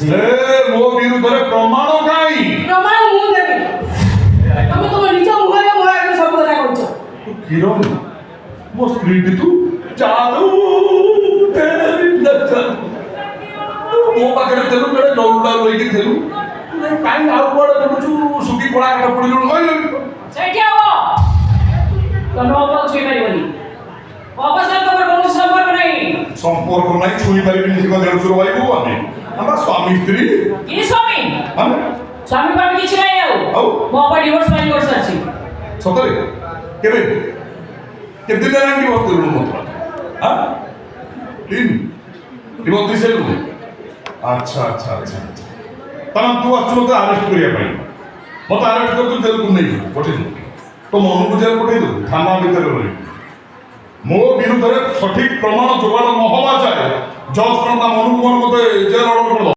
ମୋ ବିରୁଦ୍ଧରେ ପ୍ରମାଣ କାଇଁ? ପ୍ରମାଣ ମୁଁ ଦେବି। ତମେ ତମ ନିଜ ମୁହଁରେ ମୋ ଆଗରେ ସବୁ କଥା କହୁଛ। କିରଣ ମୋ ସ୍ତ୍ରୀଟି ତୁ ଚାଲୁ ତେରି ନଜର ମୋ ପାଖରେ ଥିଲୁ ବେଳେ ଡରୁଡ଼ା ରହିକି ଥିଲୁ କାଇଁ ଆଉ କୁଆଡ଼େ ବୁଲୁଛୁ ସୁଖୀ ପଳା କାଠ ପଡ଼ିଲୁ କହିଲୁ ସେଇଠି ହବ ତମେ ଅପା ଛୁଇଁ ପାରିବନି। ଅପା ସହିତ ତମର କୌଣସି ସମ୍ପର୍କ ନାହିଁ। ସମ୍ପର୍କ ନାହିଁ ଛୁଇଁ ପାରିବିନି ସେ କଥା ଦେଢ଼ଶୁର ଭାଇ ବୋଉ ଆମେ ଆମର ସ୍ୱାମୀ ସ୍ତ୍ରୀ କି ସ୍ୱାମୀ? ମାନେ ସ୍ୱାମୀ ପାମୀ କିଛି ନାହିଁ ଆଉ ମୋ ଅପା ଡିଭୋର୍ସ ଫାଇଲ୍ କରିସାରିଛି। ସତରେ କେବେ କେତେ ଦିନ ହେଲାଣି ଡିଭୋର୍ସ ଦେଲୁ ମତେ ତିନ ଡିଭୋର୍ସ ଦେଇସାରିଲୁ ଆଚ୍ଛା ଆଚ୍ଛା ଆଚ୍ଛା ତାହେଲେ ତୁ ଆସୁଛୁ ମୋତେ ଆରେଷ୍ଟ କରିବା ପାଇଁ ମୋତେ ଆରେଷ୍ଟ କରି ତୁ ଜେଲକୁ ନେଇଯିବୁ ପଠେଇଦେବୁ ତୋ ମନକୁ ଜେଲ ପଠେଇଦେବୁ ଥାନା ଭିତରେ ରହିବୁ ମୋ ବିରୁଦ୍ଧରେ ସଠିକ ପ୍ରମାଣ ଯୋଗାଡ଼ ନ ହେବା ଯାଏ ଜଜ୍ କ'ଣ ତା ମନକୁ ମନ ମୋତେ ଜେଲ ଅର୍ଡର କରିଦେବ।